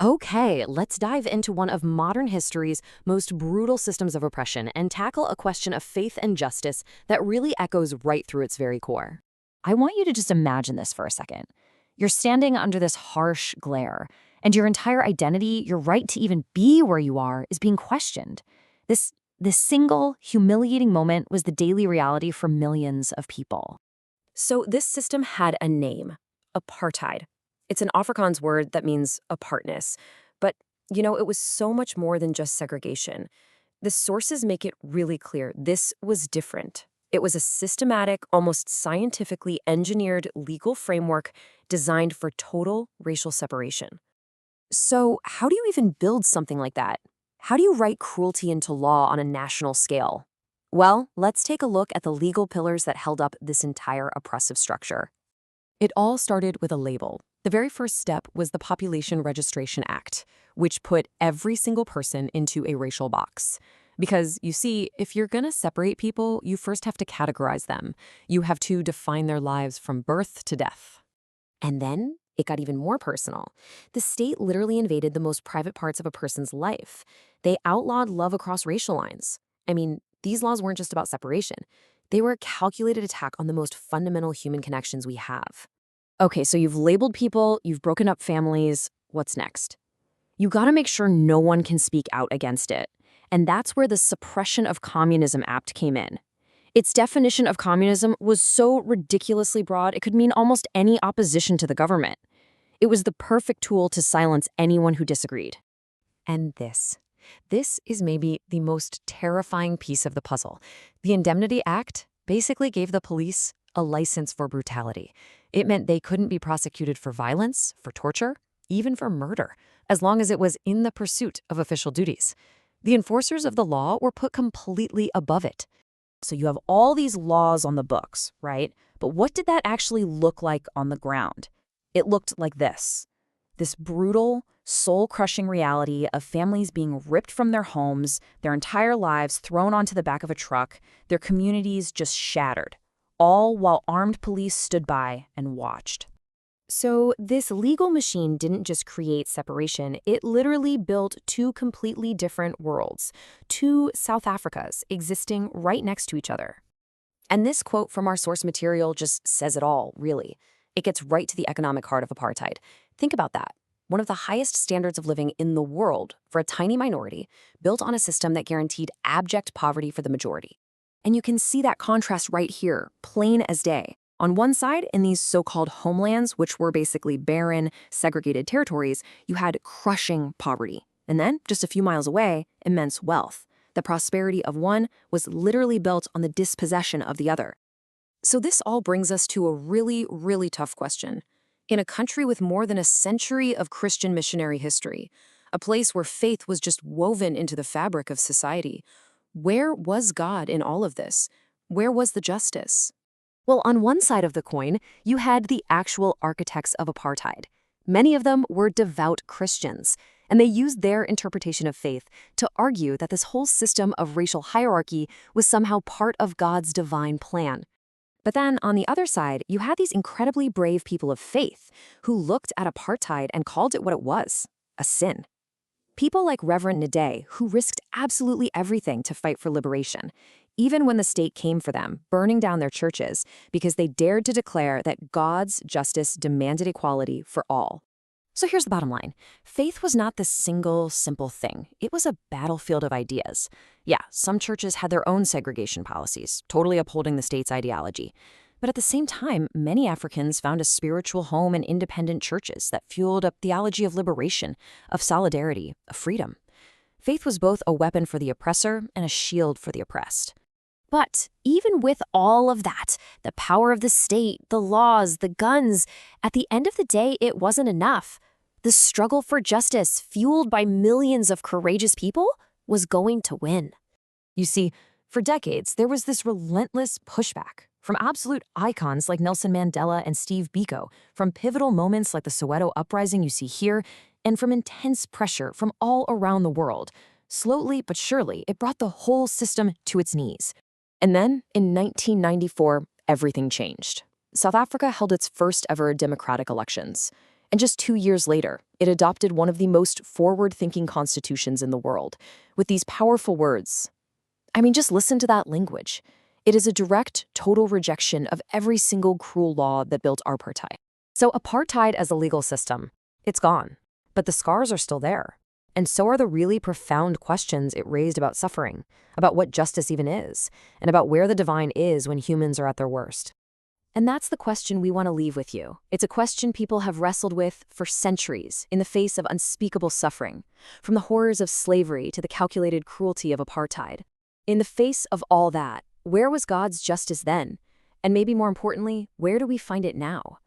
Okay, let's dive into one of modern history's most brutal systems of oppression and tackle a question of faith and justice that really echoes right through its very core. I want you to just imagine this for a second. You're standing under this harsh glare, and your entire identity, your right to even be where you are, is being questioned. This, this single, humiliating moment was the daily reality for millions of people. So, this system had a name: apartheid. It's an Afrikaans word that means apartness. But, it was so much more than just segregation. The sources make it really clear this was different. It was a systematic, almost scientifically engineered legal framework designed for total racial separation. So, how do you even build something like that? How do you write cruelty into law on a national scale? Well, let's take a look at the legal pillars that held up this entire oppressive structure. It all started with a label. The very first step was the Population Registration Act, which put every single person into a racial box. Because, you see, if you're going to separate people, you first have to categorize them. You have to define their lives from birth to death. And then it got even more personal. The state literally invaded the most private parts of a person's life. They outlawed love across racial lines. I mean, these laws weren't just about separation. They were a calculated attack on the most fundamental human connections we have. Okay, so you've labeled people, you've broken up families. What's next? You gotta make sure no one can speak out against it. And that's where the Suppression of Communism Act came in. Its definition of communism was so ridiculously broad, it could mean almost any opposition to the government. It was the perfect tool to silence anyone who disagreed. And this is maybe the most terrifying piece of the puzzle. The Indemnity Act basically gave the police a license for brutality. It meant they couldn't be prosecuted for violence, for torture, even for murder, as long as it was in the pursuit of official duties. The enforcers of the law were put completely above it. So you have all these laws on the books, right? But what did that actually look like on the ground? It looked like this brutal, soul-crushing reality of families being ripped from their homes, their entire lives thrown onto the back of a truck, their communities just shattered, all while armed police stood by and watched. So this legal machine didn't just create separation, it literally built two completely different worlds, two South Africas existing right next to each other. And this quote from our source material just says it all, really. It gets right to the economic heart of apartheid. Think about that. One of the highest standards of living in the world for a tiny minority, built on a system that guaranteed abject poverty for the majority. And you can see that contrast right here, plain as day. On one side, in these so-called homelands, which were basically barren, segregated territories, you had crushing poverty. And then, just a few miles away, immense wealth. The prosperity of one was literally built on the dispossession of the other. So this all brings us to a really, really tough question. In a country with more than a century of Christian missionary history, a place where faith was just woven into the fabric of society, where was God in all of this? Where was the justice? Well, on one side of the coin, you had the actual architects of apartheid. Many of them were devout Christians, and they used their interpretation of faith to argue that this whole system of racial hierarchy was somehow part of God's divine plan. But then, on the other side, you had these incredibly brave people of faith who looked at apartheid and called it what it was: a sin. People like Reverend Nade, who risked absolutely everything to fight for liberation, even when the state came for them, burning down their churches, because they dared to declare that God's justice demanded equality for all. So here's the bottom line. Faith was not this single, simple thing. It was a battlefield of ideas. Yeah, some churches had their own segregation policies, totally upholding the state's ideology. But at the same time, many Africans found a spiritual home in independent churches that fueled a theology of liberation, of solidarity, of freedom. Faith was both a weapon for the oppressor and a shield for the oppressed. But even with all of that, the power of the state, the laws, the guns, at the end of the day, it wasn't enough. The struggle for justice, fueled by millions of courageous people, was going to win. You see, for decades, there was this relentless pushback from absolute icons like Nelson Mandela and Steve Biko, from pivotal moments like the Soweto uprising you see here, and from intense pressure from all around the world. Slowly but surely, it brought the whole system to its knees. And then, in 1994, everything changed. South Africa held its first ever democratic elections. And just 2 years later, it adopted one of the most forward-thinking constitutions in the world, with these powerful words. I mean, just listen to that language. It is a direct, total rejection of every single cruel law that built apartheid. So apartheid as a legal system, it's gone. But the scars are still there. And so are the really profound questions it raised about suffering, about what justice even is, and about where the divine is when humans are at their worst. And that's the question we want to leave with you. It's a question people have wrestled with for centuries in the face of unspeakable suffering, from the horrors of slavery to the calculated cruelty of apartheid. In the face of all that, where was God's justice then? And maybe more importantly, where do we find it now?